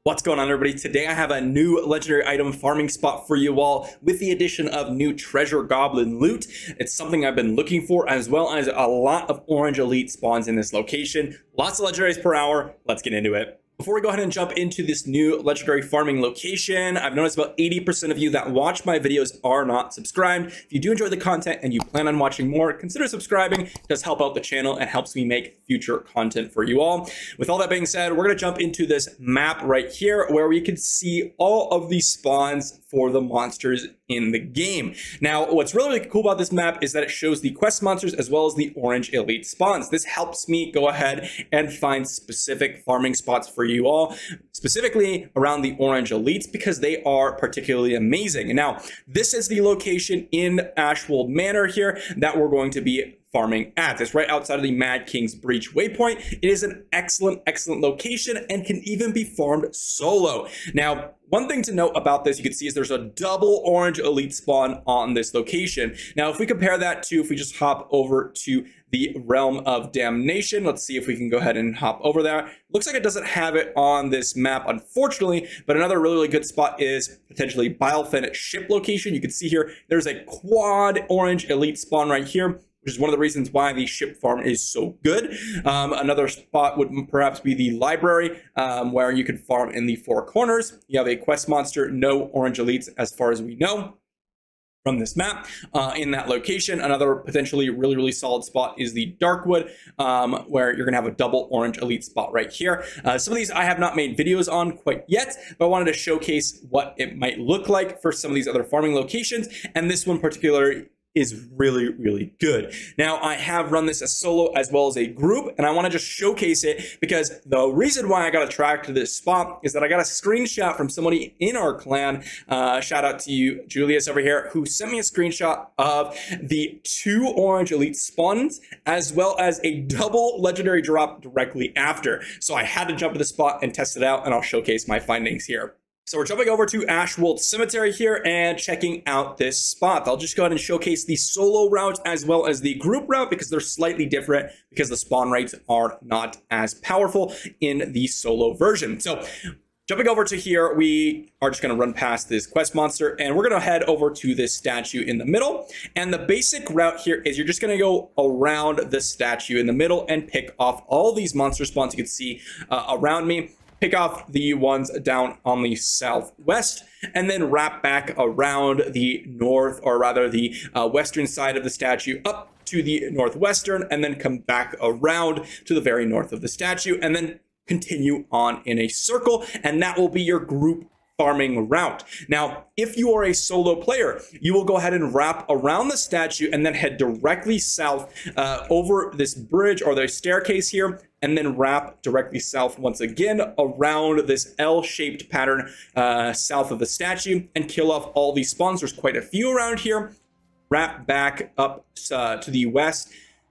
What's going on, everybody? Today I have a new legendary item farming spot for you all with the addition of new treasure goblin loot. It's something I've been looking for, as well as a lot of orange elite spawns in this location. Lots of legendaries per hour. Let's get into it. Before we go ahead and jump into this new legendary farming location, I've noticed about 80% of you that watch my videos are not subscribed. If you do enjoy the content and you plan on watching more, consider subscribing. It does help out the channel and helps me make future content for you all. With all that being said, we're going to jump into this map right here where we can see all of the spawns for the monsters in the game. Now, what's really cool about this map is that it shows the quest monsters as well as the orange elite spawns. This helps me go ahead and find specific farming spots for you all, specifically around the orange elites, because they are particularly amazing. Now, this is the location in Ashwold Manor here that we're going to be farming at. It's right outside of the Mad King's Breach waypoint. It is an excellent location and can even be farmed solo. Now, one thing to note about this, you can see, is there's a double orange elite spawn on this location. Now, if we compare that to, if we just hop over to the Realm of Damnation, let's see if we can go ahead and hop over there. Looks like it doesn't have it on this map, unfortunately, but another really good spot is potentially Bilefen ship location. You can see here, there's a quad orange elite spawn right here, which is one of the reasons why the ship farm is so good. Another spot would perhaps be the library, where you can farm in the four corners. You have a quest monster, no orange elites as far as we know from this map in that location. Another potentially really solid spot is the Darkwood, where you're gonna have a double orange elite spot right here. Some of these I have not made videos on quite yet, but I wanted to showcase what it might look like for some of these other farming locations, and this one particular is really good. Now, I have run this as solo as well as a group, and I want to just showcase it because the reason why I got attracted to this spot is that I got a screenshot from somebody in our clan. Shout out to you, Julius over here, who sent me a screenshot of the 2 orange elite spawns as well as a double legendary drop directly after. So I had to jump to the spot and test it out, and I'll showcase my findings here. So we're jumping over to Ashwold Cemetery here and checking out this spot. I'll just go ahead and showcase the solo route as well as the group route because they're slightly different because the spawn rates are not as powerful in the solo version. So jumping over to here, we are just going to run past this quest monster and we're going to head over to this statue in the middle. And the basic route here is you're just going to go around the statue in the middle and pick off all these monster spawns you can see around me. Pick off the ones down on the southwest and then wrap back around the north, or rather the western side of the statue up to the northwestern, and then come back around to the very north of the statue and then continue on in a circle, and that will be your group farming route. Now, if you are a solo player, you will go ahead and wrap around the statue and then head directly south over this bridge or the staircase here, and then wrap directly south once again around this L-shaped pattern south of the statue and kill off all these spawns. There's quite a few around here. Wrap back up to the west,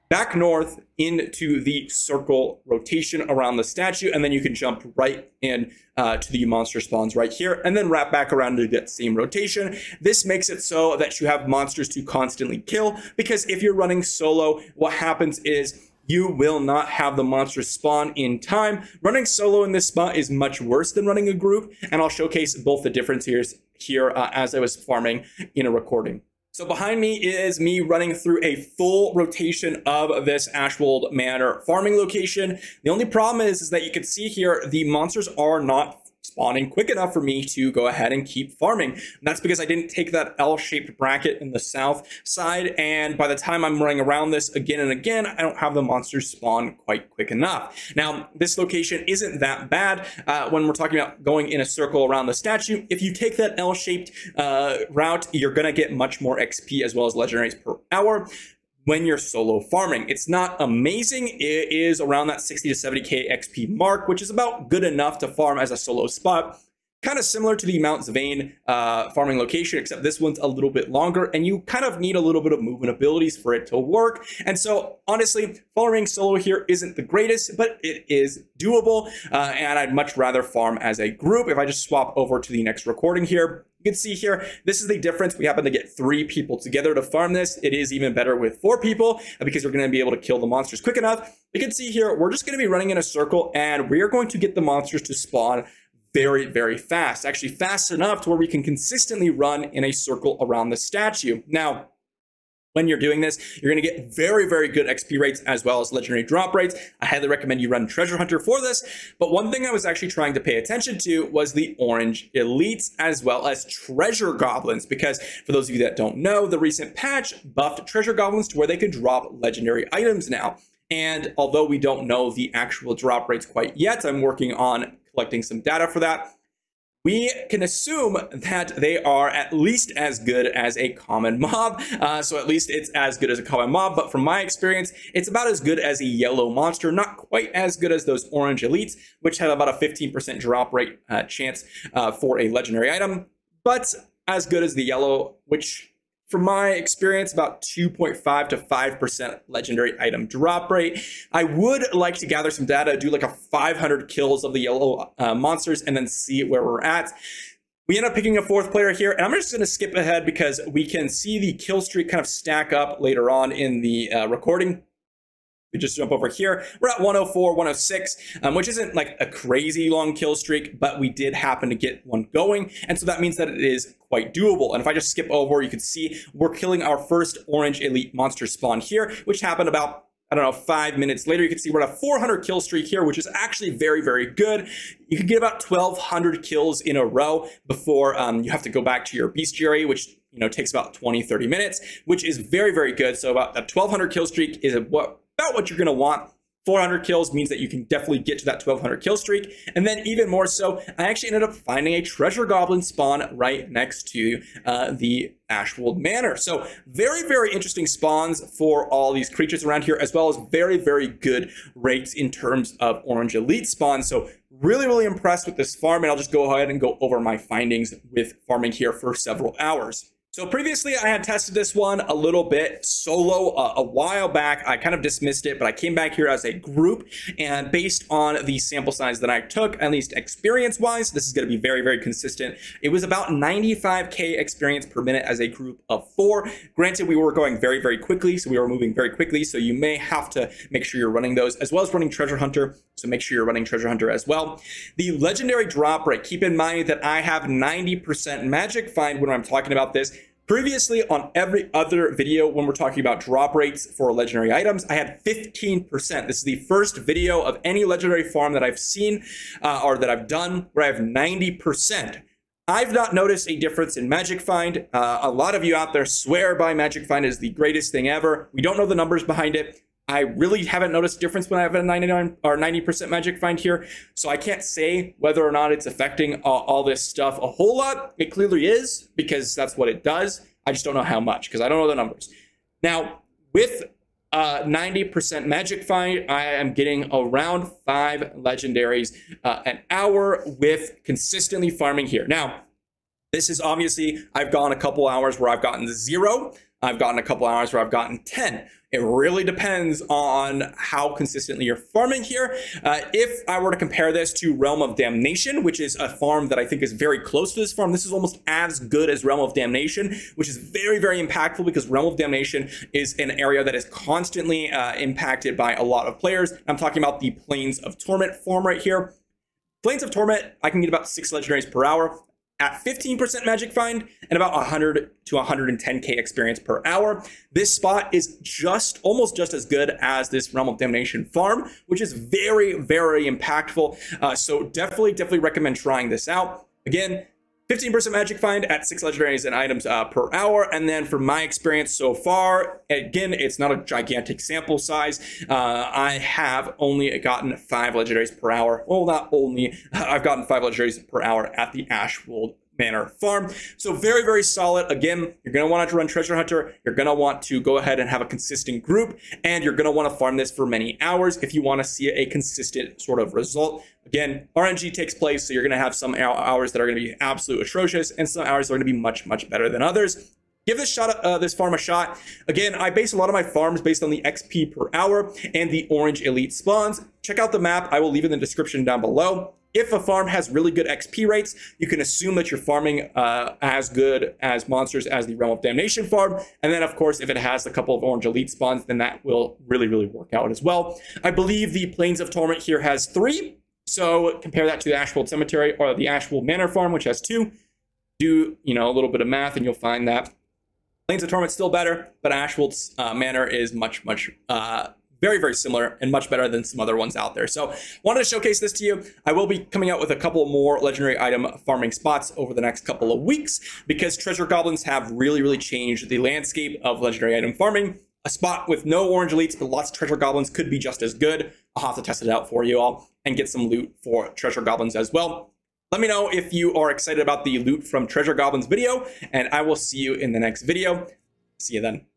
back north into the circle rotation around the statue, and then you can jump right in to the monster spawns right here, and then wrap back around to that same rotation. This makes it so that you have monsters to constantly kill, because if you're running solo, what happens is you will not have the monsters spawn in time. Running solo in this spot is much worse than running a group, and I'll showcase both the differences here as I was farming in a recording. So behind me is me running through a full rotation of this Ashwold Manor farming location. The only problem is that you can see here the monsters are not spawning quick enough for me to go ahead and keep farming. And that's because I didn't take that L-shaped bracket in the south side, and by the time I'm running around this again and again, I don't have the monsters spawn quite quick enough. Now, this location isn't that bad when we're talking about going in a circle around the statue. If you take that L-shaped route, you're gonna get much more XP as well as legendaries per hour when you're solo farming. It's not amazing. It is around that 60 to 70k XP mark, which is about good enough to farm as a solo spot. Kind of similar to the Mount Zvane farming location, except this one's a little bit longer, and you kind of need a little bit of movement abilities for it to work. And so, honestly, farming solo here isn't the greatest, but it is doable, and I'd much rather farm as a group. If I just swap over to the next recording here, you can see here, this is the difference. We happen to get 3 people together to farm this. It is even better with 4 people because you're going to be able to kill the monsters quick enough. You can see here, we're just going to be running in a circle, and we are going to get the monsters to spawn very, very fast, actually fast enough to where we can consistently run in a circle around the statue. Now, when you're doing this, you're going to get very, very good XP rates as well as legendary drop rates. I highly recommend you run Treasure Hunter for this. But one thing I was actually trying to pay attention to was the orange elites as well as treasure goblins, because for those of you that don't know, the recent patch buffed treasure goblins to where they could drop legendary items now. And although we don't know the actual drop rates quite yet, I'm working on collecting some data for that. We can assume that they are at least as good as a common mob. So at least it's as good as a common mob. But from my experience, it's about as good as a yellow monster. Not quite as good as those orange elites, which have about a 15% drop rate chance for a legendary item. But as good as the yellow, which from my experience, about 2.5 to 5% legendary item drop rate. I would like to gather some data, do like a 500 kills of the yellow monsters, and then see where we're at. We end up picking a fourth player here, and I'm just going to skip ahead because we can see the kill streak kind of stack up later on in the recording. We just jump over here. We're at 104, 106, which isn't like a crazy long kill streak, but we did happen to get one going. And so that means that it is quite doable. And if I just skip over, you can see we're killing our first orange elite monster spawn here, which happened about, I don't know, 5 minutes later. You can see we're at a 400 kill streak here, which is actually very, very good. You can get about 1,200 kills in a row before you have to go back to your bestiary, which takes about 20-30 minutes, which is very, very good. So about a 1,200 kill streak is about what you're going to want. 400 kills means that you can definitely get to that 1,200 kill streak. And then even more so, I actually ended up finding a treasure goblin spawn right next to the Ashwold Manor. So very, very interesting spawns for all these creatures around here, as well as very, very good rates in terms of orange elite spawns. So really, really impressed with this farm. And I'll just go ahead and go over my findings with farming here for several hours. So previously I had tested this one a little bit solo a while back. I kind of dismissed it, but I came back here as a group, and based on the sample size that I took, at least experience wise, this is going to be very, very consistent. It was about 95k experience per minute as a group of 4. Granted, we were going very, very quickly, so we were moving very quickly, so you may have to make sure you're running those, as well as running Treasure Hunter, so make sure you're running Treasure Hunter as well. The legendary drop rate, keep in mind that I have 90% magic find when I'm talking about this. Previously, on every other video when we're talking about drop rates for legendary items, I had 15%. This is the first video of any legendary farm that I've seen or that I've done where I have 90%. I've not noticed a difference in magic find. A lot of you out there swear by magic find is the greatest thing ever. We don't know the numbers behind it. I really haven't noticed a difference when I have a 99 or 90% magic find here. So I can't say whether or not it's affecting all this stuff a whole lot. It clearly is, because that's what it does. I just don't know how much, because I don't know the numbers. Now, with 90% magic find, I am getting around 5 legendaries an hour with consistently farming here. Now, this is obviously, I've gone a couple hours where I've gotten 0. I've gotten a couple hours where I've gotten 10. It really depends on how consistently you're farming here. If I were to compare this to Realm of Damnation, which is a farm that I think is very close to this farm, this is almost as good as Realm of Damnation, which is very, very impactful because Realm of Damnation is an area that is constantly impacted by a lot of players. I'm talking about the Plains of Torment farm right here. Plains of Torment, I can get about 6 legendaries per hour at 15% magic find and about 100 to 110k experience per hour. This spot is almost just as good as this Realm of Damnation farm, which is very, very impactful. So definitely recommend trying this out. Again, 15% magic find at 6 legendaries and items per hour. And then from my experience so far, again, it's not a gigantic sample size. I have only gotten 5 legendaries per hour. Well, not only, I've gotten 5 legendaries per hour at the Ashwold Manor farm. So very, very solid. Again, you're going to want to run Treasure Hunter. You're going to want to go ahead and have a consistent group, and you're going to want to farm this for many hours if you want to see a consistent sort of result. Again, RNG takes place, so you're going to have some hours that are going to be absolute atrocious and some hours that are going to be much, much better than others. Give this farm a shot. Again, I base a lot of my farms based on the XP per hour and the orange elite spawns. Check out the map. I will leave it in the description down below. If a farm has really good XP rates, you can assume that you're farming as good as monsters as the Realm of Damnation farm. And then, of course, if it has a couple of orange elite spawns, then that will really, really work out as well. I believe the Plains of Torment here has 3. So compare that to the Ashwold Cemetery or the Ashwold Manor Farm, which has 2. Do, you know, a little bit of math and you'll find that Lanes of Torment still better, but Ashwold's Manor is much, very, very similar and much better than some other ones out there. So wanted to showcase this to you. I will be coming out with a couple more legendary item farming spots over the next couple of weeks because treasure goblins have really changed the landscape of legendary item farming. A spot with no orange elites but lots of treasure goblins could be just as good. I'll have to test it out for you all and get some loot for treasure goblins as well. Let me know if you are excited about the loot from treasure goblins video, and I will see you in the next video. See you then.